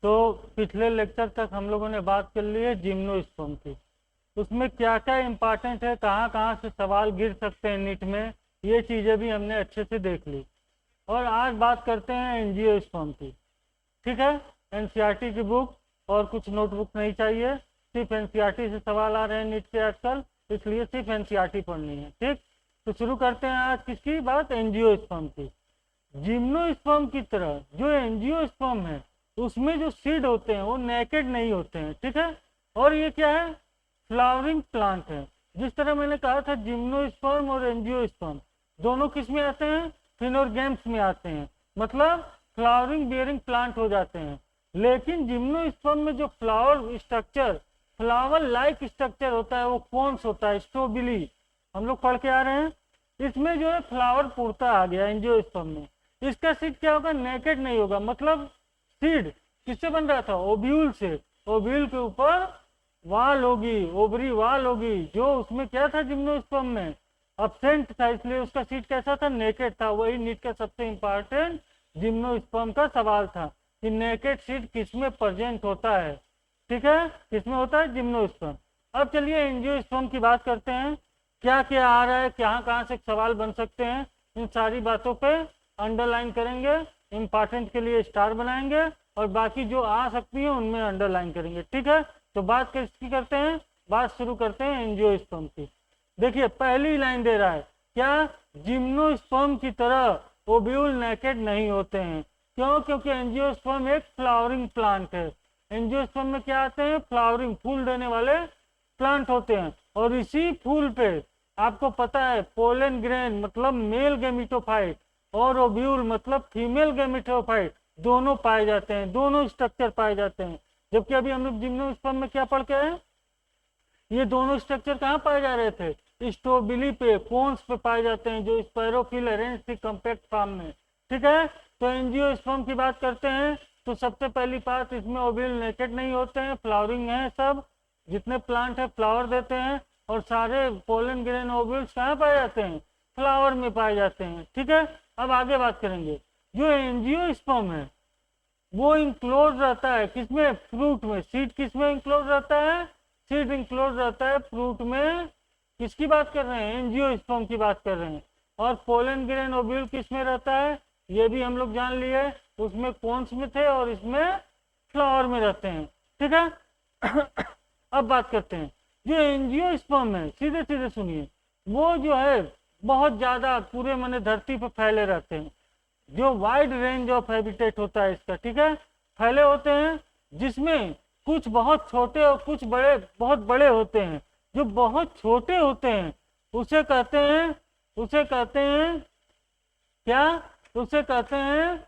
तो पिछले लेक्चर तक हम लोगों ने बात कर ली है जिम्नोस्पर्म की। उसमें क्या क्या इम्पोर्टेंट है, कहाँ कहाँ से सवाल गिर सकते हैं नीट में, ये चीज़ें भी हमने अच्छे से देख ली। और आज बात करते हैं एंजियोस्पर्म की। ठीक है, एनसीईआरटी की बुक और कुछ नोटबुक नहीं चाहिए, सिर्फ एनसीईआरटी से सवाल आ रहे हैं नीट के आजकल, इसलिए सिर्फ एनसीईआरटी पढ़नी है। ठीक, तो शुरू करते हैं आज किसकी बात, एंजियोस्पर्म की। जिम्नोस्पर्म की तरह जो एंजियोस्पर्म है उसमें जो सीड होते हैं वो नेकेड नहीं होते हैं। ठीक है, और ये क्या है, फ्लावरिंग प्लांट है। जिस तरह मैंने कहा था जिम्नोस्पर्म और एंजियोस्पर्म दोनों किस में आते हैं, फिनोरगेम्स में आते हैं, मतलब फ्लावरिंग बियरिंग प्लांट हो जाते हैं। लेकिन जिम्नोस्पर्म में जो flower structure, flower like structure होता है वो कौन सा होता है, स्ट्रोबिली, हम लोग पढ़ के आ रहे हैं। इसमें जो है फ्लावर पूर्ता आ गया एंजियोस्पर्म में। इसका सीड क्या होगा, नेकेड नहीं होगा, मतलब सीड किससे बन रहा था, ओव्यूल से। ओव्यूल के ऊपर वाल होगी, ओवरी वाल होगी, जो उसमें क्या था जिम्नोस्पर्म में, अब्सेंट था, इसलिए उसका सीड कैसा था, नेकेड था। वही नीट का सबसे इंपॉर्टेंट जिम्नोस्पर्म का सवाल था कि नेकेड सीड किसमें प्रेजेंट होता है। ठीक है, किसमें होता है, जिम्नोस्पर्म। अब चलिए एंजियोस्पर्म की बात करते हैं, क्या क्या आ रहा है, कहाँ कहाँ से सवाल बन सकते हैं, इन सारी बातों पे अंडरलाइन करेंगे, इंपॉर्टेंट के लिए स्टार बनाएंगे और बाकी जो आ सकती है उनमें अंडरलाइन करेंगे। ठीक है, तो बात किसकी करते हैं, बात शुरू करते हैं एंजियोस्पर्म की। देखिए पहली लाइन दे रहा है क्या, जिम्नोस्पर्म की तरह ओव्यूल नेकेड नहीं होते हैं। क्यों, क्योंकि एंजियोस्पर्म एक फ्लावरिंग प्लांट है। एंजियोस्पर्म में क्या आते हैं, फ्लावरिंग, फूल देने वाले प्लांट होते हैं। और इसी फूल पे आपको पता है पोलन ग्रेन मतलब मेल गैमेटोफाइट और ओव्यूल मतलब फीमेल गैमेटोफाइट दोनों पाए जाते हैं, दोनों स्ट्रक्चर पाए जाते हैं। जबकि अभी हम लोग जिम्नोस्पर्म में क्या पढ़ के आए, ये दोनों स्ट्रक्चर कहाँ पाए जा रहे थे, स्ट्रोबिली पे, कोन्स पे पाए जाते हैं, जो स्पायरोफिल अरेंज थी कम्पैक्ट फॉर्म में। ठीक है, तो एंजियोस्पर्म की बात करते हैं तो सबसे पहली बात, इसमें ओव्यूल नेकेड नहीं होते हैं, फ्लावरिंग है, सब जितने प्लांट है फ्लावर देते हैं। और सारे पोलन ग्रेन ओव्यूल्स कहाँ पाए जाते हैं, फ्लावर में पाए जाते हैं। ठीक है, अब आगे बात करेंगे। जो एंजियोस्पर्म है वो इंक्लोज रहता है किसमें, फ्रूट में। सीड किसमें इंक्लोज रहता है, सीड इंक्लोज रहता है फ्रूट में। किसकी बात कर रहे हैं, एंजियोस्पर्म की बात कर रहे हैं। और पोलन ग्रेन ओव्यूल किसमें रहता है, ये भी हम लोग जान लिए, उसमें कोन्स में थे और इसमें फ्लावर में रहते हैं। ठीक है अब बात करते हैं जो एंजियोस्पर्म है, सीधे सीधे सुनिए, वो जो है बहुत ज्यादा पूरे मने धरती पर फैले रहते हैं। जो वाइड रेंज ऑफ हैबिटेट होता है इसका, ठीक है, फैले होते हैं, जिसमें कुछ बहुत छोटे और कुछ बड़े, बहुत बड़े होते हैं। जो बहुत छोटे होते हैं उसे कहते हैं, उसे कहते हैं क्या, उसे कहते हैं,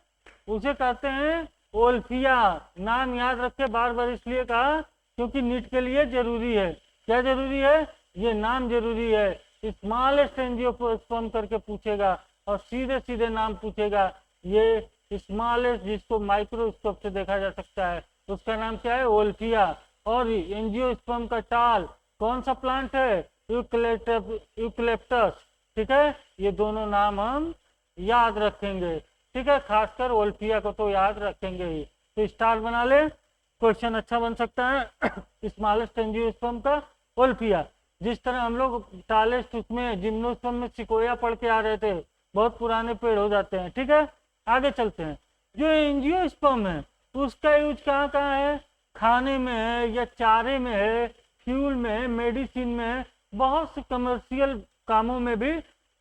उसे कहते हैं ओल्फिया। नाम याद रखे, बार बार इसलिए कहा क्योंकि नीट के लिए जरूरी है। क्या जरूरी है, ये नाम जरूरी है। स्मॉलेस्ट एंजियोस्पर्म करके पूछेगा और सीधे सीधे नाम पूछेगा। ये स्मॉलेस्ट जिसको माइक्रोस्कोप से देखा जा सकता है उसका नाम क्या है, ओल्फिया। और एंजियोस्पर्म का टाल कौन सा प्लांट है, यूकलिप्टस। ठीक है, ये दोनों नाम हम याद रखेंगे। ठीक है, खासकर ओल्फिया को तो याद रखेंगे ही। तो स्टार बना ले, क्वेश्चन अच्छा बन सकता है स्मॉलेस्ट एंजियोस्पर्म का ओल्फिया। जिस तरह हम लोग टालेस्ट उसमें जिम्नोस्पर्म में सिकोया पढ़ के आ रहे थे, बहुत पुराने पेड़ हो जाते हैं। ठीक है, आगे चलते हैं। जो एंजियोस्पर्म है उसका यूज कहाँ कहाँ है, खाने में है या चारे में है, फ्यूल में है, मेडिसिन में है, बहुत से कमर्शियल कामों में भी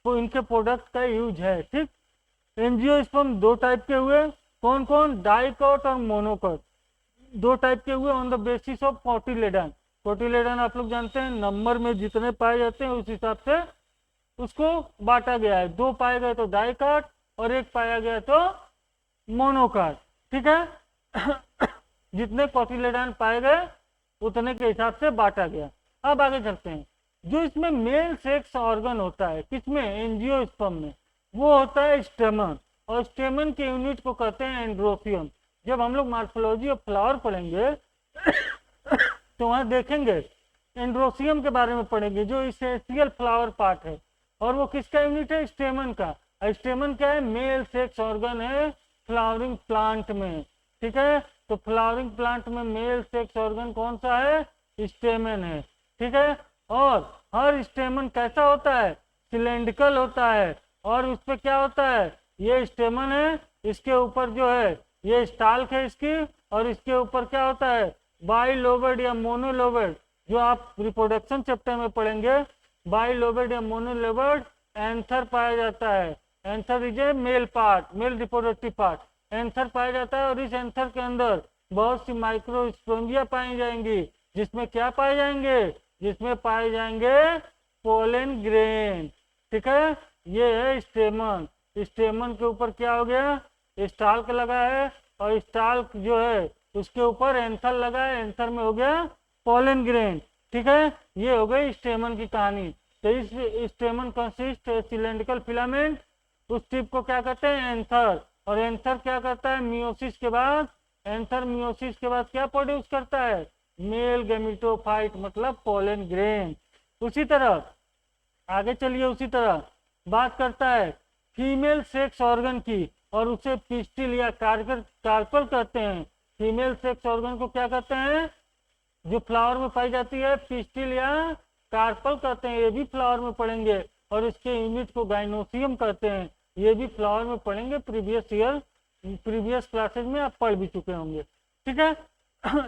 तो इनके प्रोडक्ट का यूज है। ठीक, एंजियोस्पर्म दो टाइप के हुए, कौन कौन, डाइकोट और मोनोकोट। दो टाइप के हुए on the basis of cotyledon. Cotyledon आप लोग जानते हैं, नंबर में जितने पाए जाते हैं उस हिसाब से उसको बांटा गया है। दो पाए गए तो डाइकाट और एक पाया गया तो मोनोकाट। ठीक है जितने कोटिलेडन पाए गए उतने के हिसाब से बांटा गया। अब आगे चलते हैं। जो इसमें मेल सेक्स ऑर्गन होता है किसमें, एंजियोस्पर्म में, वो होता है स्टेमन। और स्टेमन के यूनिट को कहते हैं एंड्रोसियम। जब हम लोग मॉर्फोलॉजी ऑफ फ्लावर पढ़ेंगे तो वहां देखेंगे एंड्रोसियम के बारे में पढ़ेंगे, जो इसेंशियल फ्लावर पार्ट है। और वो किसका यूनिट है, स्टेमन का। स्टेमन क्या है, मेल सेक्स ऑर्गन है फ्लावरिंग प्लांट में। ठीक है, तो फ्लावरिंग प्लांट में मेल सेक्स ऑर्गन कौन सा है? स्टेमन है। ठीक है, और हर स्टेमन कैसा होता है? सिलेंड्रिकल होता है। और उस पर क्या होता है? ये स्टेमन है, इसके ऊपर जो है ये स्टाल्क है इसकी, और इसके ऊपर क्या होता है? बाइलोबेड या मोनोलोबेड, जो आप रिप्रोडक्शन चैप्टर में पढ़ेंगे, बाइलोबेड या मोनोलोबेड एंथर पाया जाता है। Anther is a male part, male reproductive part, anther पाया जाता है। और इस एंथर के अंदर बहुत सी माइक्रोस्पोंजिया पाई जाएंगी, जिसमें क्या पाए जाएंगे? जिसमें पाए जाएंगे पोलन ग्रेन। ठीक है, ये है स्टेमन। स्टेमन के ऊपर क्या हो गया? स्टाल्क लगा है, और स्टाल्क जो है उसके ऊपर एंथर लगा है, एंथर में हो गया पोलन ग्रेन। ठीक है, ये हो गई स्टेमन की कहानी। तो इस स्टेमन कंसिस्ट सिलेंड्रिकल फिलामेंट, उस टिप को क्या कहते हैं? एंथर। और एंथर क्या करता है? मियोसिस के बाद, एंथर मियोसिस के बाद क्या प्रोड्यूस करता है? मेल गैमेटोफाइट, मतलब पोलन ग्रेन। उसी तरह आगे चलिए, उसी तरह बात करता है फीमेल सेक्स ऑर्गन की, और उसे पिस्टिल या कार्पल कहते हैं। फीमेल सेक्स ऑर्गन को क्या कहते हैं? जो फ्लावर में पाई जाती है, पिस्टिल या कार्पल कहते हैं, ये भी फ्लावर में पढ़ेंगे। और इसके यूनिट को गाइनोसियम कहते हैं, ये भी फ्लावर में पढ़ेंगे। प्रीवियस क्लासेज में आप पढ़ भी चुके होंगे। ठीक है,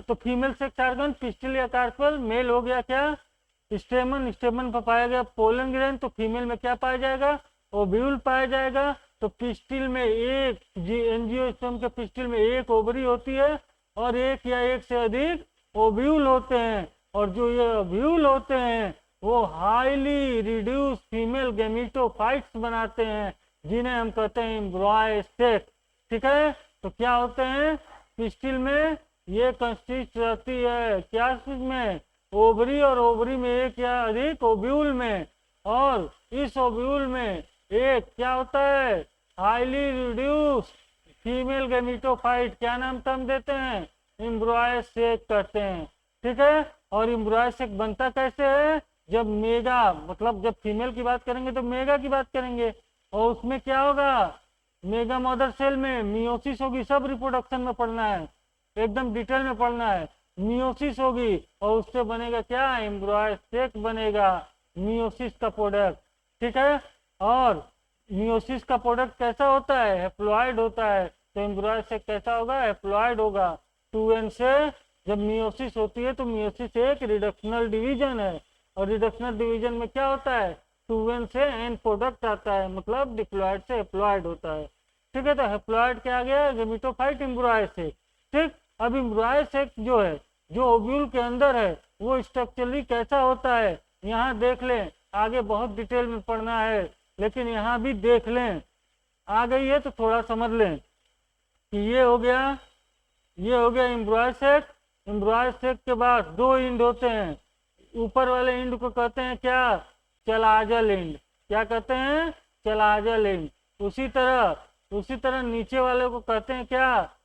तो फीमेल सेक्स ऑर्गन पिस्टिल या कार्पल, मेल हो गया क्या? स्टेमन, स्टेमन पर पाया गया पोलन ग्रेन, तो फीमेल में क्या पाया जाएगा? ओव्यूल पाया जाएगा। तो पिस्टिल में एक एंजियोस्पर्म के पिस्टिल में एक ओवरी होती है, और एक या एक से अधिक ओव्यूल होते हैं। और जो ये ओव्यूल होते हैं वो हाईली रिड्यूस फीमेल गैमेटोफाइट्स बनाते हैं, जिन्हें हम कहते हैं एम्ब्रॉय सेक। ठीक है, तो क्या होते हैं? पिस्टिल में ये कंसिस्ट रहती है क्या चीज में? ओवरी, और ओवरी में एक या अधिक ओव्यूल में। और इस ओव्यूल में एक क्या होता है? हाईली रिड्यूस फीमेल गैमेटोफाइट, क्या नाम हम देते हैं? एम्ब्रॉय सेक कहते हैं। ठीक है, और एम्ब्रॉय सेक बनता कैसे है? जब मेगा, मतलब जब फीमेल की बात करेंगे तो मेगा की बात करेंगे, और उसमें क्या होगा? मेगा मदर सेल में मियोसिस होगी। सब रिप्रोडक्शन में पढ़ना है, एकदम डिटेल में पढ़ना है। मियोसिस होगी, और उससे बनेगा क्या? एम्ब्रॉय सेक बनेगा, मियोसिस का प्रोडक्ट। ठीक है, और मियोसिस का प्रोडक्ट कैसा होता है? हैप्लॉइड होता है। तो एम्ब्रॉय सेक कैसा होगा? हैप्लॉइड होगा। 2n से जब मियोसिस होती है तो मियोसिस एक रिडक्शनल डिवीजन है, और रिडक्शनल डिवीजन में क्या होता है? 2n से n प्रोडक्ट आता है, मतलब डिप्लॉयड से हैप्लॉइड होता है। ठीक है, तो हैप्लॉइड क्या आ गया? गैमेटोफाइट एम्ब्रॉय सेक। ठीक, अब एम्ब्रॉय सेक जो है, जो ओव्यूल के अंदर है, वो स्ट्रक्चरली कैसा होता है? यहाँ देख लें, आगे बहुत डिटेल में पढ़ना है, लेकिन यहाँ भी देख लें। आ गई है तो थोड़ा समझ लें कि ये हो गया एम्ब्रॉय सेक। एम्ब्रॉय सेक के बाद दो इंड होते हैं। ऊपर वाले इंड को कहते हैं क्या? Chalazal end. क्या कहते हैं? Chalazal end. उसी तरह नीचे वाले को कहते हैं क्या?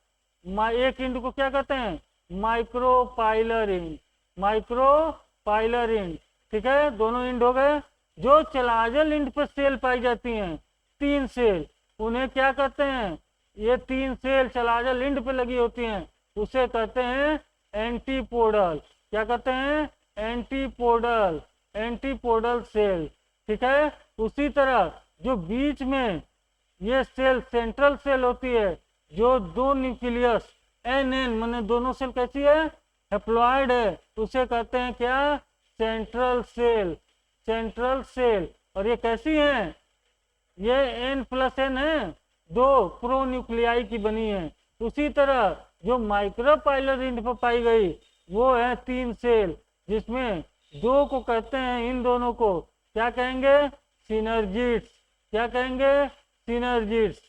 एक इंड को क्या कहते हैं? Micropylar end. Micropylar end. ठीक है, दोनों इंड हो गए। जो चलाजल इंड पर सेल पाई जाती हैं, 3 सेल, उन्हें क्या कहते हैं? ये 3 सेल चलाजल इंड पे लगी होती हैं, उसे कहते हैं एंटीपोडल। क्या कहते हैं? Antipodal cell. ठीक है, उसी तरह जो बीच में ये सेल सेंट्रल सेल होती है, जो दो न्यूक्लियस एन माने दोनों सेल कैसी है? हैप्लॉइड है, उसे कहते हैं क्या? Central cell. और ये कैसी है? ये n+n है, दो प्रो न्यूक्लियाई की बनी है। उसी तरह जो माइक्रोपाइलर इंड पर पाई गई वो है 3 सेल, जिसमें 2 को कहते हैं, इन दोनों को क्या कहेंगे? सिनर्जिड्स। क्या कहेंगे? सिनर्जिड्स।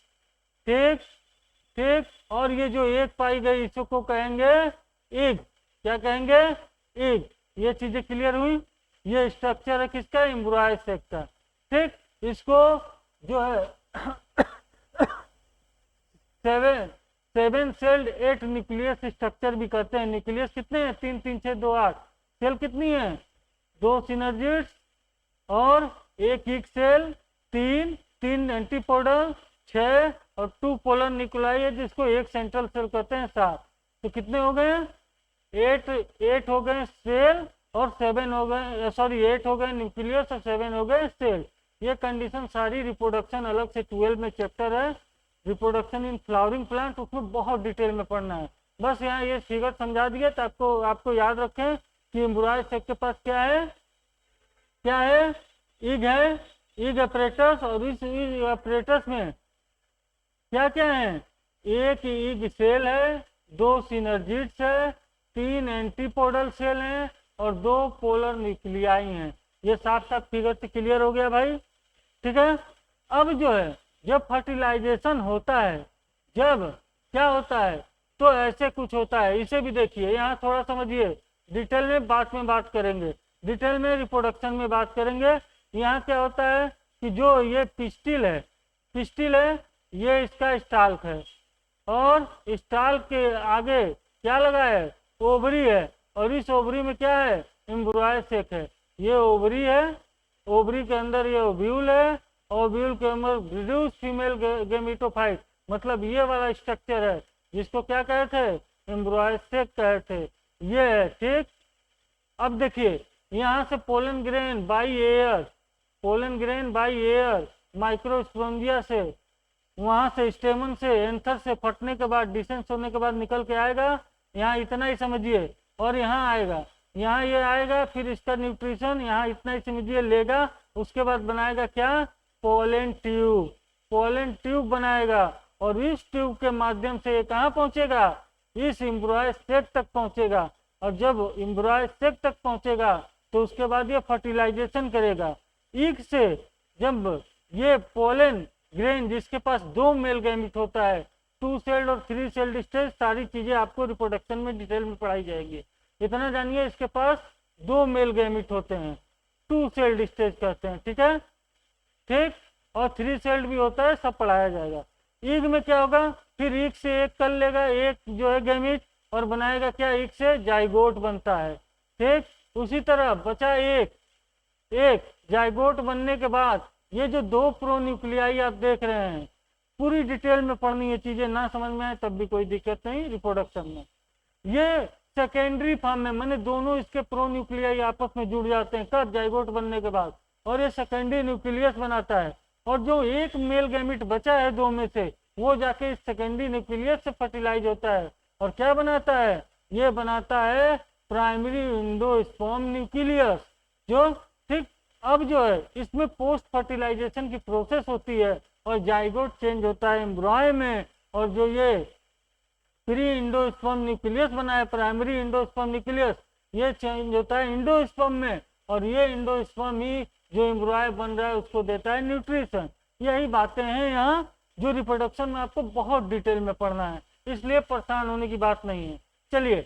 ठीक, और ये जो एक पाई गई इसको कहेंगे इग। क्या कहेंगे? इग। ये चीजें क्लियर हुई? ये स्ट्रक्चर है किसका? एम्ब्रॉय सेक का। ठीक, इसको जो है 7 सेल्ड 8 न्यूक्लियस स्ट्रक्चर भी कहते हैं। न्यूक्लियस कितने हैं? 3 3 6 2 8। सेल कितनी है? 2 सिनर्जिड्स और 1 इग सेल, 3 एंटीपोडल, 6 और 2 पोलर न्यूक्लियाई है, जिसको एक सेंट्रल सेल कहते हैं 7। तो कितने हो गए? 8 हो गए सेल और 7 हो गए, सॉरी 8 हो गए न्यूक्लियस और 7 हो गए सेल। ये कंडीशन सारी रिप्रोडक्शन अलग से 12 में चैप्टर है रिप्रोडक्शन इन फ्लावरिंग प्लांट, उसमें बहुत डिटेल में पढ़ना है। बस यहाँ ये फिगर समझा दिया तो आपको याद रखें कि एम्ब्रॉय सेक के पास क्या है, क्या है? इग है, इग अपरेटस, और इस इग अपरेटस में क्या क्या है? एक इग सेल है, 2 सिनर्जिड्स है, 3 एंटीपोडल सेल हैं और 2 पोलर न्यूक्लियाई हैं। ये साफ साफ फिगर से क्लियर हो गया भाई, ठीक है। अब जो है जब फर्टिलाइजेशन होता है, जब क्या होता है, तो ऐसे कुछ होता है। इसे भी देखिए, यहाँ थोड़ा समझिए, डिटेल में बात करेंगे, डिटेल में रिप्रोडक्शन में बात करेंगे। यहाँ क्या होता है कि जो ये पिस्टिल है, ये इसका स्टाल्क है, और स्टाल्क के आगे क्या लगा है? ओवरी है, और इस ओवरी में क्या है? एम्ब्रॉय सेक है। ये ओवरी है, ओवरी के अंदर ये ओव्यूल है, ओव्यूल के अंदर रिड्यूस फीमेल गेमेटोफाइट, मतलब ये वाला स्ट्रक्चर है जिसको क्या कहते थे? एम्ब्रॉय सेक कहते थे। ये है, ठीक। अब देखिए यहाँ से पोलन ग्रेन बाई एयर माइक्रोस्पोंजिया से, वहां से स्टेमन से, एंथर से फटने के बाद, डिसेंस होने के बाद निकल के आएगा। यहाँ इतना ही समझिए, और यहाँ आएगा, यहाँ ये आएगा, फिर इसका न्यूट्रिशन यहाँ इतना ही समझिए लेगा। उसके बाद बनाएगा क्या? पोलन ट्यूब बनाएगा, और इस ट्यूब के माध्यम से ये कहाँ पहुंचेगा? इस एम्ब्रॉय सेक तक पहुंचेगा। और जब एम्ब्रॉय सेक तक पहुंचेगा तो उसके बाद ये फर्टिलाइजेशन करेगा। ईग से जब ये पोलन ग्रेन जिसके पास 2 मेल गैमिट होता है, 2 सेल्ड और 3 सेल्ड स्टेज, सारी चीजें आपको रिप्रोडक्शन में डिटेल में पढ़ाई जाएगी। इतना जानिए, इसके पास 2 मेल गैमिट होते हैं, 2 सेल्ड स्टेज कहते हैं, ठीक है, ठीक। और 3 सेल्ड भी होता है, सब पढ़ाया जाएगा। ईग में क्या होगा? फिर ईग से एक कर लेगा, एक जो है गैमिट, और बनाएगा क्या? ईग से जाइगोट बनता है, ठीक। उसी तरह बचा एक जाइगोट बनने के बाद ये जो 2 प्रोन्यूक्लियाई आप देख रहे हैं, पूरी डिटेल में पढ़नी है, चीजें ना समझ में आए तब भी कोई दिक्कत नहीं रिप्रोडक्शन में। ये सेकेंडरी फॉर्म में, माने दोनों इसके प्रोन्यूक्लियाई आपस में जुड़ जाते हैं, कब? जाइगोट बनने के बाद, और ये सेकेंडरी न्यूक्लियस बनाता है। और जो एक मेल गैमिट बचा है 2 में से, वो जाके इस सेकेंडरी न्यूक्लियस से फर्टिलाइज होता है, और क्या बनाता है? ये बनाता है प्राइमरी एंडोस्पर्म न्यूक्लियस, जो, ठीक। अब जो है इसमें पोस्ट फर्टिलाइजेशन की प्रोसेस होती है, और जाइगोट चेंज होता है एम्ब्रॉय में, और जो ये प्री इंडोस्पर्म न्यूक्लियस बना है, प्राइमरी इंडोस्पर्म न्यूक्लियस, ये चेंज होता है इंडोस्पर्म में, और ये इंडोस्पर्म ही जो एम्ब्रॉय बन रहा है उसको देता है न्यूट्रिशन। यही बातें हैं यहाँ जो रिप्रोडक्शन में आपको बहुत डिटेल में पढ़ना है, इसलिए परेशान होने की बात नहीं है। चलिए,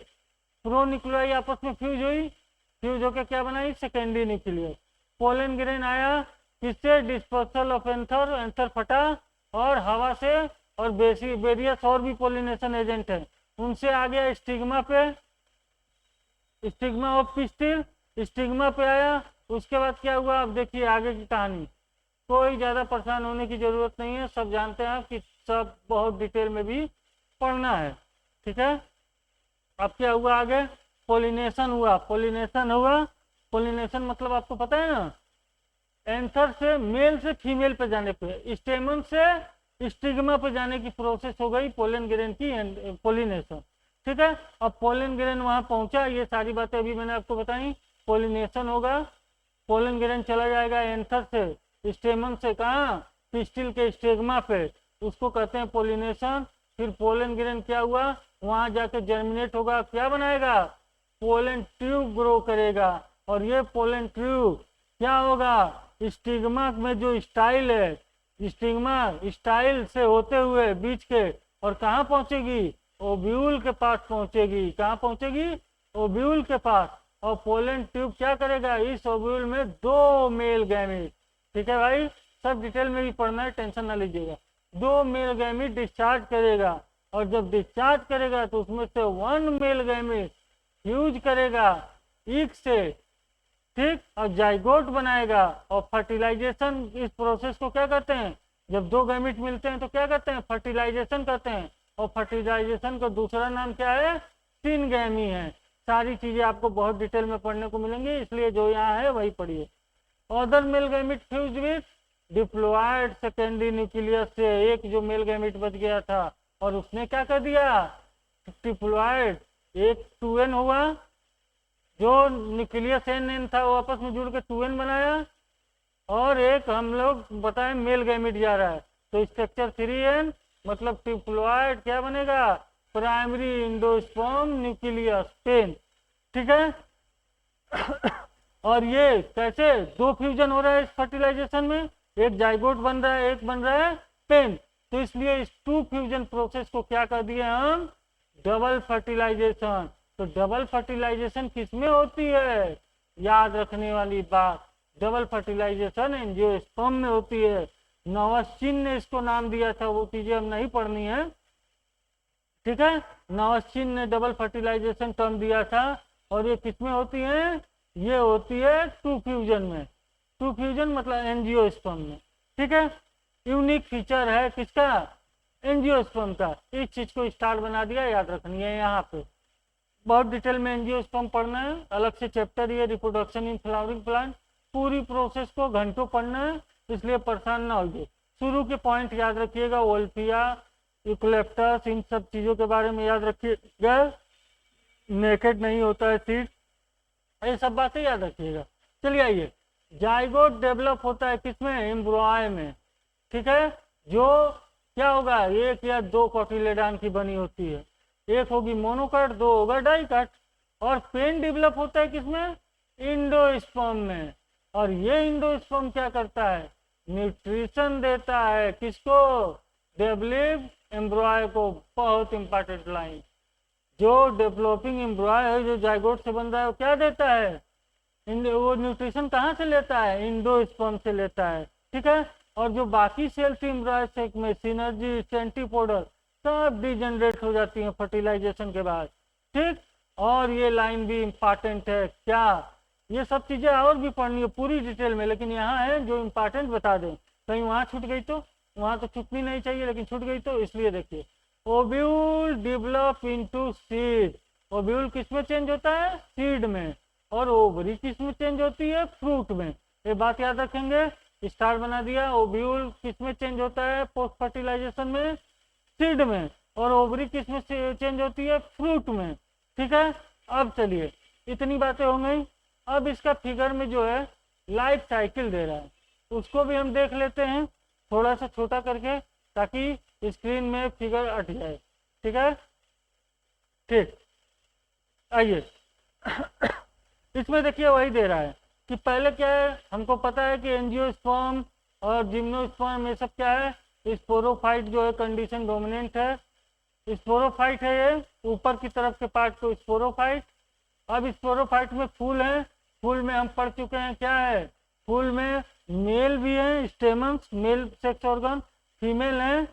प्रोन्यूक्लियाई आपस में फ्यूज होकर क्या बनाई? Secondary nucleus. पोलन ग्रेन आया, किससे? डिस्पर्सल ऑफ एंथर फटा, और हवा से, और वेरियस और भी पोलिनेशन एजेंट है, उनसे आ गया स्टिग्मा पे, स्टिग्मा ऑफ पिस्टिल, स्टिग्मा पे आया। उसके बाद क्या हुआ? अब देखिए आगे की कहानी, कोई ज्यादा परेशान होने की जरूरत नहीं है, सब जानते हैं कि सब बहुत डिटेल में भी पढ़ना है, ठीक है। अब क्या हुआ आगे? पोलिनेशन हुआ। पोलिनेशन मतलब आपको पता है ना, एंथर से मेल से फीमेल पे जाने पे, स्टेमन से स्टिग्मा पे जाने की प्रोसेस हो गई पोलन ग्रेन की पोलिनेशन, ठीक है। अब पोलन ग्रेन वहां पहुंचा, ये सारी बातें अभी मैंने आपको बताई। पोलिनेशन होगा, पोलन ग्रेन चला जाएगा एंथर से स्टेमन से कहाँ? पिस्टिल के स्टिग्मा पे, उसको कहते हैं पोलिनेशन। फिर पोलन ग्रेन क्या हुआ? वहां जाके जर्मिनेट होगा, क्या बनाएगा? पोलन ट्यूब ग्रो करेगा, और ये पोलन ट्यूब क्या होगा? स्टिग्मा में जो स्टाइल है, स्टिग्मा स्टाइल से होते हुए बीच के, और कहाँ पहुंचेगी? ओव्यूल के पास पहुंचेगी। कहाँ पहुंचेगी? ओव्यूल के पास। और पोलन ट्यूब क्या करेगा? इस ओव्यूल में 2 मेल गैमेट, ठीक है भाई, सब डिटेल में भी पढ़ना है, टेंशन ना लीजिएगा। 2 मेल गैमेट डिस्चार्ज करेगा, और जब डिस्चार्ज करेगा तो उसमें से 1 मेल गैमेट फ्यूज करेगा ईग से, ठीक, और जाइगोट बनाएगा। और फर्टिलाइजेशन, इस प्रोसेस को क्या कहते हैं? जब 2 गैमेट मिलते हैं तो क्या कहते हैं? फर्टिलाइजेशन कहते हैं। और फर्टिलाइजेशन का दूसरा नाम क्या है, सिनगैमी है। सारी चीजें आपको बहुत डिटेल में पढ़ने को मिलेंगी, इसलिए जो यहाँ है वही पढ़िए। Other male gamete fuse with diploid secondary nucleus से, एक जो मेल गैमिट बच गया था और उसने क्या कर दिया, डिप्लॉयड, एक 2n हुआ, जो न्यूक्लियस एन था वो आपस में जुड़ के 2n बनाया, और एक हम लोग बताएं मेल गैमिट जा रहा है, तो स्ट्रक्चर 3n, मतलब डिप्लॉयड क्या बनेगा, प्राइमरी इंडोस्पर्म न्यूक्लियस 10। ठीक है। और ये कैसे दो फ्यूजन हो रहा है इस फर्टिलाइजेशन में, एक जाइगोट बन रहा है, एक बन रहा है पेन, तो इसलिए इस 2 फ्यूजन प्रोसेस को क्या कर दिए हम, डबल फर्टिलाइजेशन। तो डबल फर्टिलाइजेशन किसमें होती है, याद रखने वाली बात, डबल फर्टिलाइजेशन एंजियोस्पर्म में होती है। नवस्चिन ने इसको नाम दिया था, वो चीजें हम नहीं पढ़नी है। ठीक है, नवस्चिन ने डबल फर्टिलाइजेशन टर्म दिया था, और ये किसमें होती है, ये होती है 2 फ्यूजन में। 2 फ्यूजन मतलब एंजियोस्पर्म में। ठीक है, यूनिक फीचर है किसका, एंजियोस्पर्म का। इस चीज को स्टार बना दिया, याद रखनी है यहाँ पे। बहुत डिटेल में एंजियोस्पर्म पढ़ना है, अलग से चैप्टर ये रिप्रोडक्शन इन फ्लावरिंग प्लांट, पूरी प्रोसेस को घंटों पढ़ना है, इसलिए परेशान ना होइए। शुरू के पॉइंट याद रखिएगा, वोल्फिया, यूकलिप्टस, इन सब चीजों के बारे में याद रखिएगा। नेकेड नहीं होता है सीड, ये सब बातें याद रखिएगा। चलिए आइए, जाइगोट डेवलप होता है किसमें, एम्ब्रॉय में। ठीक है, जो क्या होगा, 1 या 2 कोटिलेडॉन की बनी होती है, एक होगी मोनोकट, 2 होगा डाइकट। और पेन डेवलप होता है किसमें, इंडोस्पर्म में। और ये इंडोस्पर्म क्या करता है, न्यूट्रिशन देता है किसको, डेवलप एम्ब्रॉय को। बहुत इंपॉर्टेंट लाइन, जो डेवलपिंग एम्ब्रॉय है, जो जाइगोट से बन रहा है, वो क्या देता है, वो न्यूट्रिशन कहाँ से लेता है, इंडोस्पर्म से लेता है। ठीक है, और जो बाकी सेल थी एम्ब्रॉय सेक में, सिनर्जी, सेंटीपोडल, सब डिजेनरेट हो जाती हैं फर्टिलाइजेशन के बाद। ठीक, और ये लाइन भी इंपॉर्टेंट है, क्या, ये सब चीजें और भी पढ़नी है पूरी डिटेल में, लेकिन यहाँ है जो इंपॉर्टेंट बता दें, कहीं वहाँ छूट गई तो, वहाँ तो छूटनी नहीं चाहिए लेकिन छूट गई तो, इसलिए देखिए। Ovule develop into seed, ovule किस में चेंज होता है, सीड में, और ओवरी किस में चेंज होती है, फ्रूट में। ये बात याद रखेंगे, स्टार बना दिया। ओव्यूल किस में चेंज होता है पोस्ट फर्टिलाइजेशन में, सीड में, और ओवरी किस में चेंज होती है, फ्रूट में। ठीक है, अब चलिए, इतनी बातें हो गई। अब इसका फिगर में जो है लाइफ साइकिल दे रहा है, उसको भी हम देख लेते हैं थोड़ा सा छोटा करके, ताकि स्क्रीन में फिगर अट जाए। ठीक है, ठीक, आइए। इसमें देखिए वही दे रहा है कि पहले क्या है, हमको पता है कि एंजियोस्पर्म और जिम्नोस्पर्म ये सब क्या है, स्पोरोफाइट जो है कंडीशन डोमिनेंट है, स्पोरोफाइट है ये ऊपर की तरफ के पार्ट को स्पोरोफाइट। अब स्पोरोफाइट में फूल है, फूल में हम पढ़ चुके हैं क्या है, फूल में मेल भी है, stamens male sex organ, female है।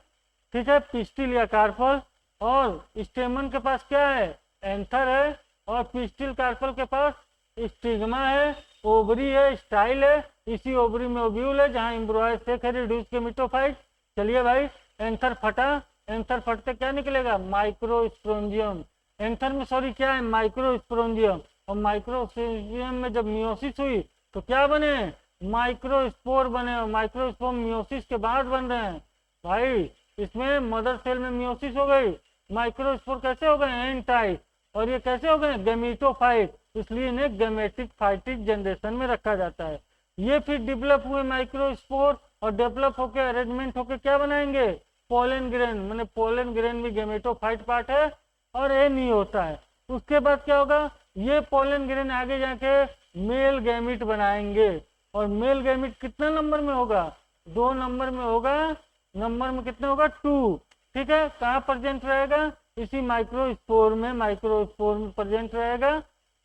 ठीक है, पिस्टिल या कार्पल, और स्टेमन के पास क्या है, एंथर है, और पिस्टिल कार्पल के पास स्टिग्मा है, ओवरी है, स्टाइल है, इसी ओवरी में ओव्यूल है जहाँ एम्ब्रॉय सेक है, रिड्यूस गेमेटोफाइट। चलिए भाई, एंथर फटा, एंथर फटते क्या निकलेगा, माइक्रोस्पोरेंजियम। एंथर में सॉरी क्या है, माइक्रोस्पोरेंजियम, और माइक्रोस्पोरेंजियम में जब मियोसिस हुई तो क्या बने, माइक्रोस्पोर बने, और माइक्रोस्पोर मियोसिस के बाद बन रहे हैं भाई। इसमें मदर सेल में मियोसिस हो गई, माइक्रोस्पोर कैसे हो गए, एन टाइप, और ये कैसे हो गए, गेमेटोफाइट, इसलिए इन्हें गेमेटिक फाइटिक जनरेशन में रखा जाता है। ये फिर डेवलप हुए माइक्रोस्पोर, और डेवलप होकर अरेंजमेंट होकर क्या बनाएंगे, पोलन ग्रेन, मैंने पोलन ग्रेन भी गेमेटोफाइट पार्ट है, और ये नहीं होता है। उसके बाद क्या होगा, ये पोलन ग्रेन आगे जाके मेल गैमिट बनाएंगे, और मेल गैमिट कितना नंबर में होगा, 2 नंबर में होगा, नंबर में कितना होगा, 2। ठीक है, कहाँ प्रेजेंट रहेगा, इसी माइक्रोस्पोर में, माइक्रोस्पोर में प्रेजेंट रहेगा।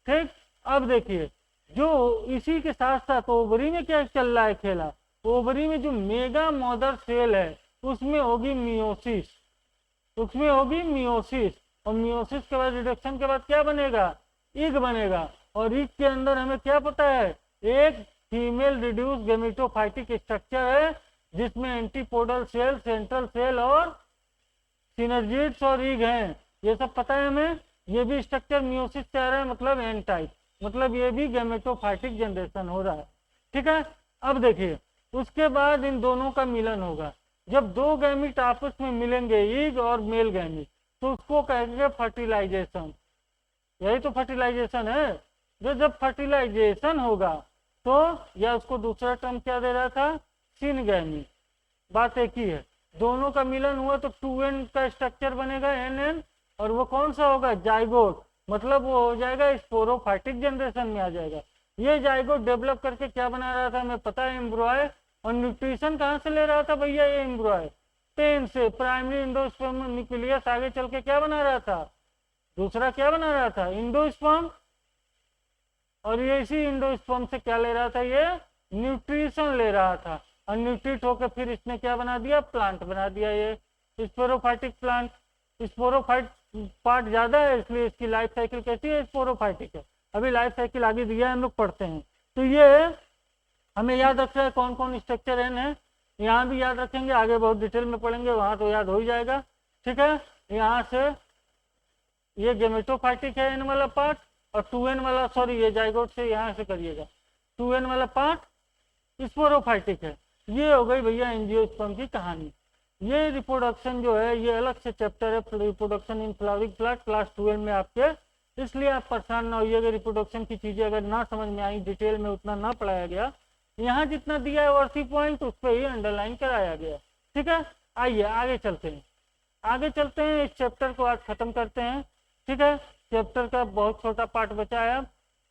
ठीक, अब देखिए, जो इसी के साथ साथ ओवरी में क्या चल रहा है खेला, ओवरी में जो मेगा मदर सेल है उसमें होगी मियोसिस, उसमें होगी मियोसिस, और मियोसिस के बाद रिडक्शन के बाद क्या बनेगा, इग बनेगा। और इग के अंदर हमें क्या पता है, एक फीमेल रिड्यूस गेमेटोफाइटिक स्ट्रक्चर है, जिसमें एंटीपोडल सेल, सेंट्रल सेल और सिनर्जिड्स और ईग हैं, ये सब पता है हमें। ये भी स्ट्रक्चर मियोसिस से आ रहा है, मतलब एन टाइप, मतलब ये भी गैमेटोफाइटिक जनरेशन हो रहा है। ठीक है, अब देखिए उसके बाद इन दोनों का मिलन होगा। जब दो गैमिट आपस में मिलेंगे, ईग और मेल गैमिट, तो उसको कहेंगे फर्टिलाइजेशन। यही तो फर्टिलाइजेशन है। जब फर्टिलाइजेशन होगा तो, या उसको दूसरा टर्म क्या दे रहा था, सिनगैमी। बात एक ही है, दोनों का मिलन हुआ तो 2n का स्ट्रक्चर बनेगा nn, और वो कौन सा होगा, जाइगोट, मतलब वो हो जाएगा स्पोरोफाइटिक जनरेशन में आ जाएगा। ये जाइगोट डेवलप करके क्या बना रहा था हमें पता है, एम्ब्रॉय। और न्यूट्रिशन कहाँ से ले रहा था भैया ये एम्ब्रॉय, पेन से, प्राइमरी इंडोस्पर्म न्यूक्लियस आगे चल के क्या बना रहा था, दूसरा क्या बना रहा था, इंडोस्पर्म। और ये इसी इंडोस्पर्म से क्या ले रहा था, ये न्यूट्रिशन ले रहा था, और न्यूट्रिट होकर फिर इसने क्या बना दिया, प्लांट बना दिया, ये स्पोरोफाइटिक प्लांट। स्पोरोफाइट पार्ट ज्यादा है इसलिए इसकी लाइफ साइकिल कैसी है, स्पोरोफाइटिक है। अभी लाइफ साइकिल आगे दिया है, हम लोग पढ़ते हैं। तो ये हमें याद रखना है कौन कौन स्ट्रक्चर एन है, यहाँ भी याद रखेंगे, आगे बहुत डिटेल में पढ़ेंगे, वहां तो याद हो ही जाएगा। ठीक है, यहाँ से ये गेमेटोफाइटिक है एन वाला पार्ट, और 2n वाला, सॉरी ये जाइगोट से यहाँ से करिएगा, 2n वाला पार्ट स्पोरोफाइटिक है। ये हो गई भैया एंजियोस्पर्म की कहानी। ये रिप्रोडक्शन जो है ये अलग से चैप्टर है, reproduction in flowering plant, class 12 में आपके, इसलिए आप परेशान ना होइएगा। रिप्रोडक्शन की चीजें अगर ना समझ में आई, डिटेल में उतना ना पढ़ाया गया, यहाँ जितना दिया है वर्थी पॉइंट उस पर ही अंडरलाइन कराया गया। ठीक है, आइए आगे चलते हैं, आगे चलते हैं, इस चैप्टर को आज खत्म करते हैं। ठीक है, चैप्टर का बहुत छोटा पार्ट बचा है अब,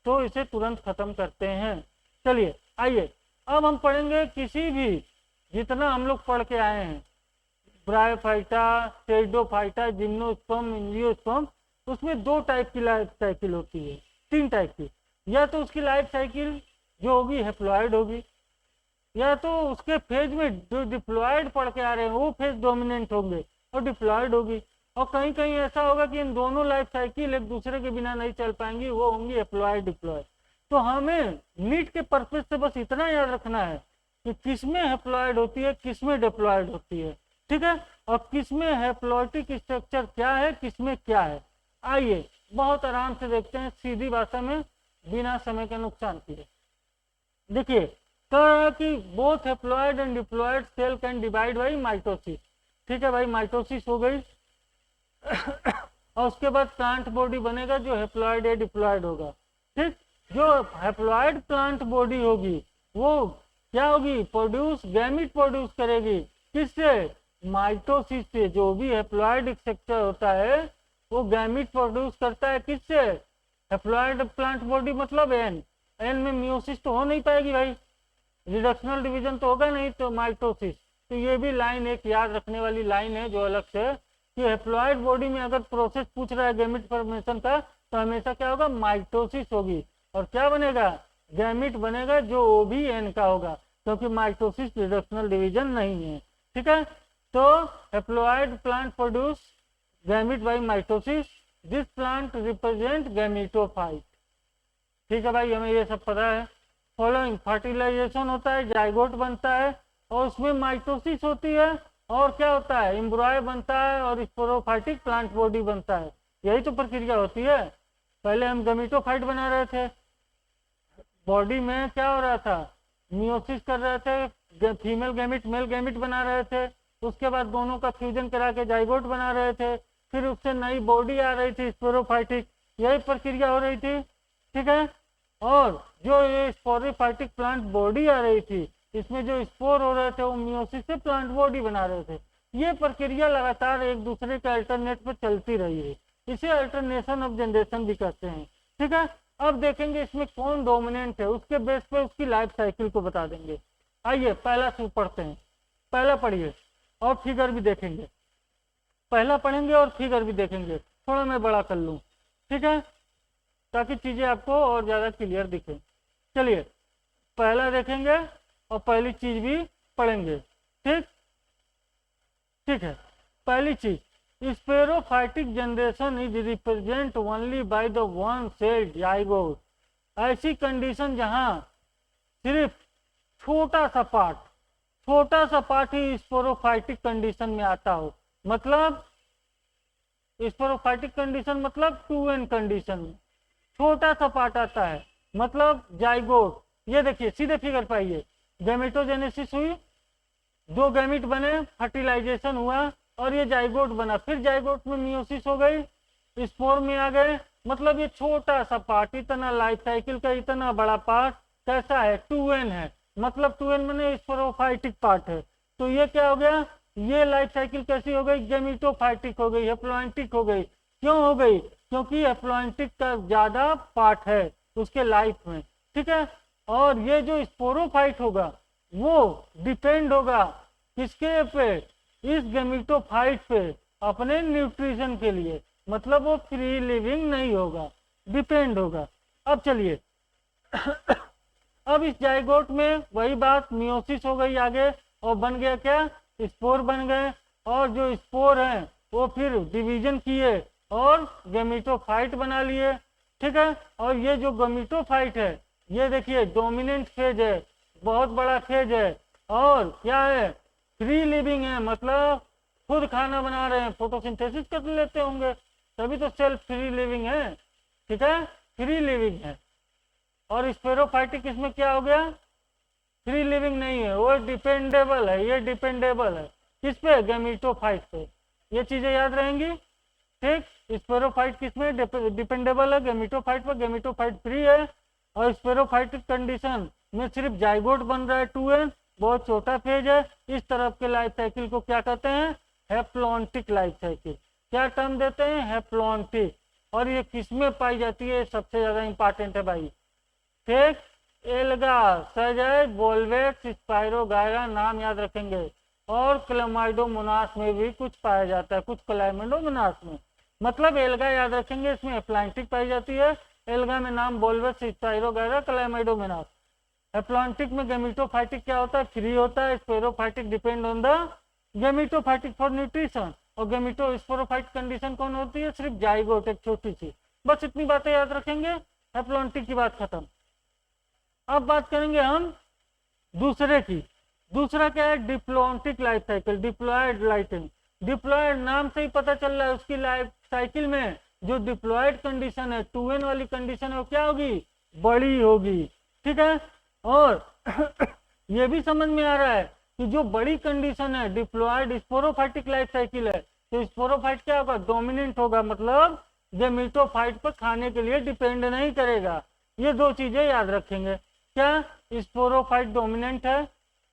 तो इसे तुरंत खत्म करते हैं। चलिए आइए, अब हम पढ़ेंगे किसी भी, जितना हम लोग पढ़ के आए हैं, ब्रायोफाइटा, टेरिडोफाइटा, जिम्नोस्पर्म, एंजियोस्पर्म, उसमें दो टाइप की लाइफ साइकिल होती है, तीन टाइप की। या तो उसकी लाइफ साइकिल जो होगी हैप्लॉइड होगी, या तो उसके फेज में जो डिप्लॉयड पढ़ के आ रहे हैं वो फेज डोमिनेंट होंगे और डिप्लॉयड होगी, और कहीं कहीं ऐसा होगा कि इन दोनों लाइफ साइकिल एक दूसरे के बिना नहीं चल पाएंगी, वो होंगी हैप्लॉइड डिप्लॉयड। तो हमें नीट के पर्पज से बस इतना याद रखना है कि किसमें हैप्लॉइड होती है, किसमें डिप्लॉयड होती है। ठीक है, और किसमें हैप्लॉइटिक स्ट्रक्चर क्या है, किसमें क्या है। आइए बहुत आराम से देखते हैं, सीधी भाषा में, बिना समय के नुकसान किए। देखिए कहा कि both haploid and diploid cell can divide by mitosis. ठीक है भाई, माइटोसिस हो गई और उसके बाद प्लांट बॉडी बनेगा जो हैप्लॉइड या डिप्लॉयड होगा। ठीक, जो हैप्लॉइड प्लांट बॉडी होगी वो क्या होगी, प्रोड्यूस, गैमिट प्रोड्यूस करेगी, किससे, माइटोसिस से। जो भी हैप्लॉइड स्ट्रक्चर होता है वो गैमिट प्रोड्यूस करता है, किससे, हैप्लॉइड प्लांट बॉडी, मतलब एन। एन में मियोसिस तो हो नहीं पाएगी भाई, रिडक्शनल डिवीजन तो होगा नहीं, तो माइटोसिस। तो ये भी लाइन एक याद रखने वाली लाइन है जो अलग से, कि हैप्लॉइड बॉडी में अगर प्रोसेस पूछ रहा है गैमिट फॉर्मेशन का, तो हमेशा क्या होगा, माइटोसिस होगी, और क्या बनेगा, गैमिट बनेगा जो ओ भी एन का होगा, क्योंकि माइटोसिस रिडक्शनल डिवीजन नहीं है। ठीक है, तो haploid plant produce gamete by mitosis, this plant represent gametophyte. ठीक है भाई, हमें ये सब पता है। फॉलोइंग, फर्टिलाइजेशन होता है, जाइगोट बनता है, और उसमें माइटोसिस होती है, और क्या होता है, एम्ब्रॉय बनता है, और स्पोरोफाइटिक प्लांट बॉडी बनता है। यही तो प्रक्रिया होती है। पहले हम गैमेटोफाइट बना रहे थे, बॉडी में क्या हो रहा था, मियोसिस कर रहे थे, फीमेल गैमिट मेल गैमिट बना रहे थे, उसके बाद दोनों का फ्यूजन करा के जाइगोट बना रहे थे, फिर उससे नई बॉडी आ रही थी स्पोरोफाइटिक, यही प्रक्रिया हो रही थी। ठीक है, और जो ये स्पोरोफाइटिक प्लांट बॉडी आ रही थी, इसमें जो स्पोर हो रहे थे वो मियोसिस से प्लांट बॉडी बना रहे थे। ये प्रक्रिया लगातार एक दूसरे के अल्टरनेट पर चलती रही है, इसे अल्टरनेशन ऑफ जनरेशन भी कहते हैं। ठीक है, अब देखेंगे इसमें कौन डोमिनेंट है, उसके बेस पे उसकी लाइफ साइकिल को बता देंगे। आइए पहला सूत्र पढ़ते हैं, पहला पढ़िए और फिगर भी देखेंगे, पहला पढ़ेंगे और फिगर भी देखेंगे। थोड़ा मैं बड़ा कर लूँ, ठीक है, ताकि चीजें आपको और ज्यादा क्लियर दिखे। चलिए पहला देखेंगे और पहली चीज भी पढ़ेंगे। ठीक ठीक है, पहली चीज, sporophytic generation is represent only by the one cell zygote. ऐसी कंडीशन जहां सिर्फ छोटा सा पार्ट ही स्पोरोफाइटिक कंडीशन में आता हो, मतलब स्पोरोफाइटिक कंडीशन मतलब 2n कंडीशन में छोटा सा पार्ट आता है, मतलब जाइगोट। ये देखिए सीधे फिगर पाइए, गैमेटोजेनेसिस हुई, 2 गैमिट बने, फर्टिलाइजेशन हुआ और ये जाइगोट बना, फिर जाइगोट में मियोसिस हो गई, स्पोर में आ गए, मतलब ये छोटा सा पार्ट, इतना लाइफ साइकिल का इतना बड़ा पार्ट कैसा है, 2n है, मतलब 2n मैंने स्पोरोफाइटिक पार्ट है। तो ये क्या हो गया, ये लाइफ साइकिल कैसी हो गई, गैमेटोफाइटिक हो गई, हैप्लॉइंटिक हो गई। क्यों हो गई, क्योंकि हैप्लॉइंटिक का ज्यादा पार्ट है उसके लाइफ में, ठीक है। और ये जो स्पोरोफाइट होगा वो डिपेंड होगा किसके पे, इस गैमेटोफाइट पे, अपने न्यूट्रिशन के लिए, मतलब वो फ्री लिविंग नहीं होगा, डिपेंड होगा। अब चलिए अब इस जाइगोट में वही बात, मियोसिस हो गई आगे और बन गया क्या, स्पोर बन गए, और जो स्पोर हैं वो फिर डिवीजन किए और गैमेटोफाइट बना लिए, ठीक है। और ये जो गैमेटोफाइट है ये देखिए डोमिनेंट फेज है, बहुत बड़ा फेज है, और क्या है, फ्री लिविंग है, मतलब खुद खाना बना रहे हैं, फोटोसिंथेसिस कर लेते होंगे, तभी तो सेल्फ फ्री लिविंग है, ठीक है, फ्री लिविंग है। और स्पेरोफाइटिक इसमें क्या हो गया, फ्री लिविंग नहीं है, वो डिपेंडेबल है, ये डिपेंडेबल है किस पे, गैमेटोफाइट पे। ये चीजें याद रहेंगी, ठीक। स्पेरोफाइट किसमें डिपेंडेबल है, गैमेटोफाइट पर, गैमेटोफाइट फ्री है। और स्पेरोफाइटिक कंडीशन में सिर्फ जाइगोट बन रहा है, 2n, बहुत छोटा फेज है। इस तरफ के लाइफ साइकिल को क्या कहते हैं, हैप्लॉन्टिक लाइफ साइकिल। क्या टर्म देते हैं, हैप्लॉन्टिक। और ये किसमें पाई जाती है, सबसे ज्यादा इंपॉर्टेंट है भाई, ठीक, एल्गा, सजय, बोल्वेक्स, स्पाइरोगायरा, नाम याद रखेंगे। और क्लामाइडोमोनास में भी कुछ पाया जाता है, कुछ क्लामाइडोमोनास में, मतलब एल्गा याद रखेंगे, इसमें हैप्लॉन्टिक पाई जाती है। एल्गा में नाम बोल्वेक्स, स्पाइरोगायरा, क्लामाइडोमोनास। हैप्लॉन्टिक में गैमेटोफाइटिक क्या होता है, फ्री होता है। Sporophytic depend on the gametophytic for nutrition. और गैमेटो स्पोरोफाइट कंडीशन कौन होती है, सिर्फ जाइगोट, एक छोटी सी। बस इतनी बातें याद रखेंगे, हैप्लॉन्टिक की बात खत्म। अब बात करेंगे हम दूसरे की। दूसरा क्या है, diplontic life cycle, diploid lighting. Diploid नाम से ही पता चल रहा है, उसकी लाइफ साइकिल में जो डिप्लॉयड कंडीशन है, 2n वाली कंडीशन है, वो क्या होगी, बड़ी होगी, ठीक है। और ये भी समझ में आ रहा है कि जो बड़ी कंडीशन है, डिप्लॉयड स्पोरोफाइटिक लाइफ साइकिल है, तो स्पोरोफाइट क्या होगा, डोमिनेंट होगा, मतलब गैमेटोफाइट पर खाने के लिए डिपेंड नहीं करेगा। ये 2 चीजें याद रखेंगे। क्या, स्पोरोफाइट डोमिनेंट है,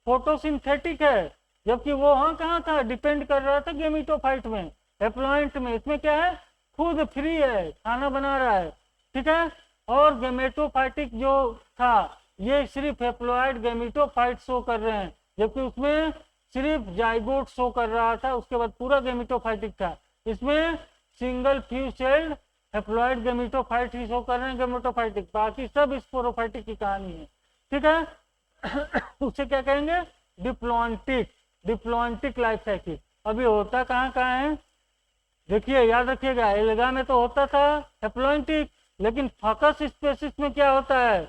फोटोसिंथेटिक है, जबकि वो हाँ कहाँ था, डिपेंड कर रहा था गैमेटोफाइट में, हैप्लॉइंट में। इसमें क्या है, खुद फ्री है, खाना बना रहा है, ठीक है। और गैमेटोफाइटिक जो था, ये सिर्फ हैप्लॉइड गैमेटोफाइट शो कर रहे हैं, जबकि उसमें सिर्फ जाइगोट शो कर रहा था, उसके बाद पूरा गैमेटोफाइटिक था। इसमें single few celled haploid gametophyte ही शो कर रहे हैं, गैमेटोफाइटिक, बाकी सब स्पोरोफाइटिक की कहानी है, ठीक है। उसे क्या कहेंगे, डिप्लॉन्टिक, डिप्लॉन्टिक लाइफ साइकिल। अभी होता कहाँ कहाँ है, देखिए याद रखिएगा, एल्गा में तो होता था हैप्लॉन्टिक, लेकिन फकस स्पेसिस में क्या होता है,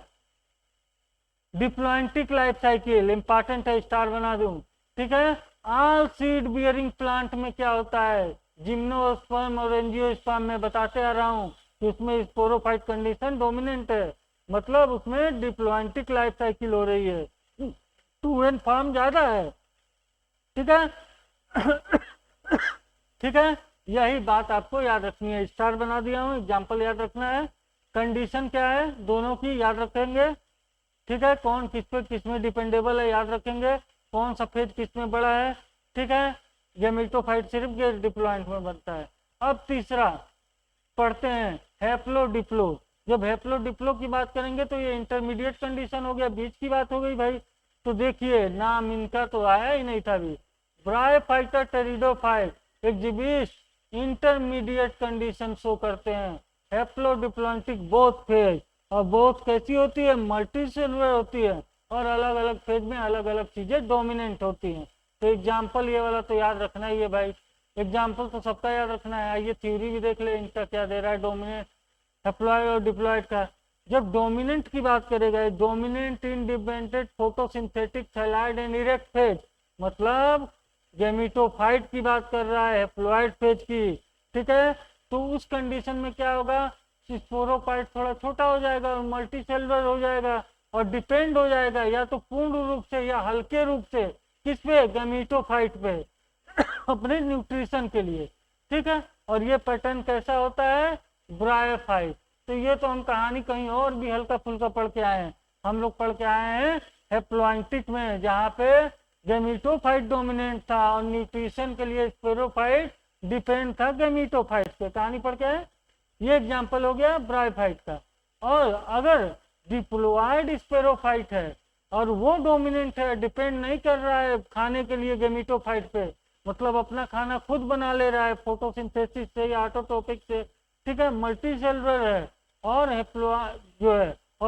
डिप्लॉन्टिक लाइफ साइकिल। इंपॉर्टेंट है, स्टार बना दूं, ठीक है। ऑल सीड बियरिंग प्लांट में क्या होता है, जिम्नोस्पर्म और एंजियोस्पर्म में बताते आ रहा हूं कि उसमें स्पोरोफाइट कंडीशन डोमिनेंट है, मतलब उसमें डिप्लॉन्टिक लाइफ साइकिल हो रही है, 2n फॉर्म ज्यादा है, ठीक है। ठीक है, यही बात आपको याद रखनी है, स्टार बना दिया हूँ, एग्जाम्पल याद रखना है। कंडीशन क्या है, दोनों की याद रखेंगे, ठीक है। कौन किस पे किस में डिपेंडेबल है याद रखेंगे, कौन सफेद किस में बड़ा है, ठीक है। गैमेटोफाइट सिर्फ डिप्लॉइंट में बनता है। अब तीसरा पढ़ते हैं, हैप्लो डिप्लो। जब हैप्लो डिप्लो की बात करेंगे तो ये इंटरमीडिएट कंडीशन हो गया, बीच की बात हो गई भाई। तो देखिए नाम इनका तो आया ही नहीं था अभी, bryophyta pteridophyte exhibit intermediate condition show करते हैं, हैप्लोडिप्लॉन्टिक बोथ फेज। और बोथ कैसी होती है, मल्टी सेलुलर होती है, और अलग अलग फेज में अलग अलग चीजें डोमिनेंट होती हैं। तो एग्जाम्पल ये वाला तो याद रखना ही है भाई, एग्जाम्पल तो सबका याद रखना है। आइए थ्योरी भी देख ले, इनका क्या दे रहा है, डोमिनेंट, हैप्लॉइड और डिप्लॉइड का। जब डोमिनेंट की बात करेगा, dominant independent photosynthetic thalloid and erect phase, मतलब गैमेटोफाइट की बात कर रहा है, हैप्लॉइड फेज की। ठीक है। तो उस कंडीशन में क्या होगा, स्पोरोफाइट थोड़ा छोटा हो जाएगा और मल्टी सेलुलर हो जाएगा और डिपेंड हो जाएगा या तो पूर्ण रूप से या हल्के रूप से किस पे, गैमीटोफाइट पे अपने न्यूट्रिशन के लिए, ठीक है। और ये पैटर्न कैसा होता है, ब्रायोफाइट। तो ये तो हम कहानी कहीं और भी हल्का फुल्का पढ़ के आए हैं, हम लोग पढ़ के आए हैं हेप्लॉइंटिक में, जहाँ पे गैमीटोफाइट डोमिनेंट था और न्यूट्रिशन के लिए स्पोरोफाइट डिपेंड था गैमीटोफाइट पे, कहानी पढ़ के आए। ये एग्जाम्पल हो गया ब्रायोफाइट का। और अगर डिप्लॉयड स्पोरोफाइट है और वो डोमिनेंट है, डिपेंड नहीं कर रहा है खाने के लिए गैमीटोफाइट पे, मतलब अपना खाना खुद बना ले रहा है फोटोसिंथेसिस से या ऑटोट्रोपिक से, ठीक है, मल्टी सेलुलर है और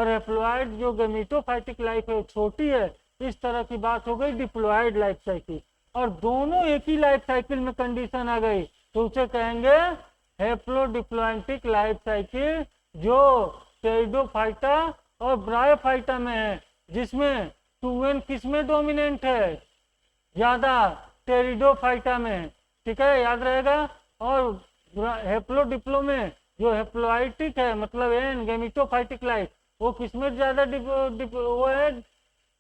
हेप्लॉइड जो गैमीटोफाइटिक लाइफ है छोटी है, इस तरह की बात हो गई डिप्लॉयड लाइफ साइकिल। और दोनों एक ही लाइफ साइकिल में कंडीशन आ गई तो उसे कहेंगे हेप्लोडिप्लॉयटिक लाइफ साइकिल, जो टेरिडोफाइटा और ब्रायोफाइटा में है, जिसमें 2n किसमें डोमिनेंट है, ज्यादा टेरिडोफाइटा में, ठीक है, याद रहेगा। और हेप्लोडिप्लो में जो हेप्लॉइटिक है, मतलब एन गैमीटोफाइटिक लाइफ, वो किसमें ज्यादा वो है,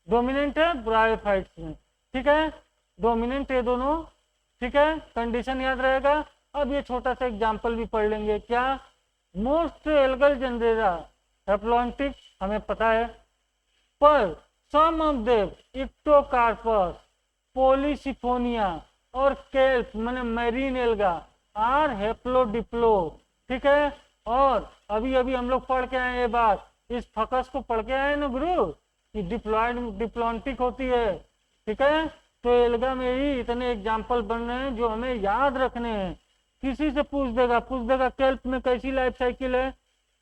डोमिनेंट है, ब्रायोफाइट्स में, ठीक है, डोमिनेंट है दोनों, ठीक है, कंडीशन याद रहेगा। अब ये छोटा सा एग्जांपल भी पढ़ लेंगे, क्या, मोस्ट एल्गल जनरेरा हेप्लॉइटिक हमें पता है, पर सम ऑफ देम इक्टोकार्पस, पोलिसिफोनिया और केल्प माने मैरीन एल्गा आर हेप्लोडिप्लो, ठीक है। और अभी अभी हम लोग पढ़ के आए ये बात, इस फकस को पढ़ के आए ना गुरु, कि डिप्लॉयड डिप्लॉन्टिक होती है, ठीक है। तो एल्गा में ही इतने एग्जाम्पल बन रहे हैं जो हमें याद रखने हैं। किसी से पूछ देगा केल्प में कैसी लाइफ साइकिल है,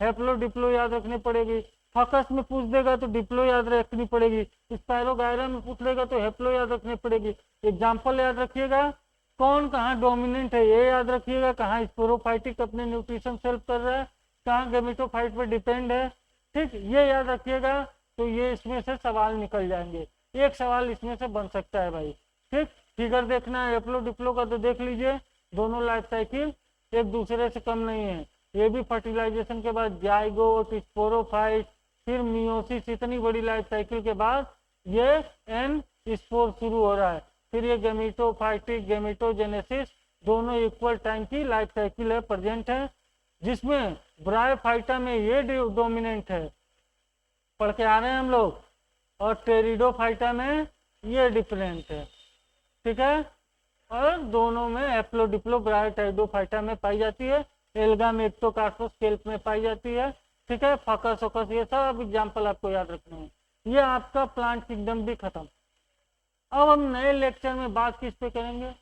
हेप्लो डिप्लो याद रखनी पड़ेगी। फकस में पूछ देगा तो डिप्लो याद रखनी पड़ेगी। स्पायरोगायरा में पूछ लेगा तो हेप्लो याद रखनी पड़ेगी। एग्जाम्पल याद रखिएगा, कौन कहाँ डोमिनेंट है ये याद रखिएगा, कहाँ स्पोरोफाइटिक अपने न्यूट्रिशन सेल्फ कर रहा है, कहाँ गैमीटोफाइट पर डिपेंड है, ठीक, ये याद रखिएगा। तो ये इसमें से सवाल निकल जाएंगे, एक सवाल इसमें से बन सकता है भाई, ठीक। फिगर देखना है हेप्लो डिप्लो का तो देख लीजिए, दोनों लाइफ साइकिल एक दूसरे से कम नहीं है। ये भी फर्टिलाइजेशन के बाद जाइगोट, स्पोरोफाइट, फिर मियोसिस, इतनी बड़ी लाइफ साइकिल के बाद ये एन स्पोर शुरू हो रहा है, फिर ये गैमीटोफाइटिक गैमीटोजेनेसिस, दोनों इक्वल टाइम की लाइफ साइकिल है, प्रेजेंट है, जिसमें ब्रायोफाइटा में ये डोमिनेंट है, पढ़ के आ रहे हैं हम लोग, और टेरिडोफाइटा में ये डिफरेंट है, ठीक है। और दोनों में हेप्लोडिप्लो ब्रायोटेरिडोफाइटा में पाई जाती है, एल्गा में एक्टोकार्पस, केल्प में पाई जाती है, ठीक है। फकस वकस ये सब एग्जाम्पल आपको याद रखने हैं। ये आपका प्लांट किंगडम भी खत्म। अब हम नए लेक्चर में बात किस पे करेंगे,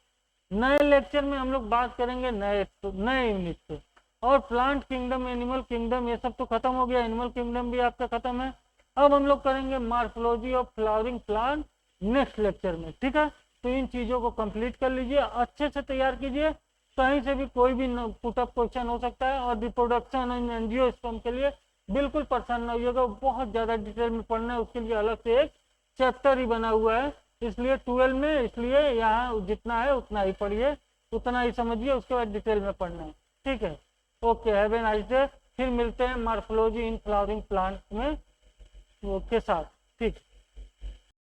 नए लेक्चर में हम लोग बात करेंगे नए यूनिट पे। और प्लांट किंगडम, एनिमल किंगडम ये सब तो खत्म हो गया, एनिमल किंगडम भी आपका खत्म है। अब हम लोग करेंगे morphology of flowering plant next lecture में, ठीक है। तो इन चीजों को कंप्लीट कर लीजिए, अच्छे से तैयार कीजिए, कहीं से भी कोई भी पुटअप क्वेश्चन हो सकता है। और रिप्रोडक्शन एंड एंजियोस्पर्म के लिए बिल्कुल परेशान न होइएगा, बहुत ज्यादा डिटेल में पढ़ना है, उसके लिए अलग से एक चैप्टर ही बना हुआ है, इसलिए 12 में, इसलिए यहाँ जितना है उतना ही पढ़िए, उतना ही समझिए, उसके बाद डिटेल में पढ़ना है, ठीक है। Okay, have a nice day. फिर मिलते हैं मॉर्फोलॉजी इन फ्लावरिंग प्लांट में के साथ, ठीक।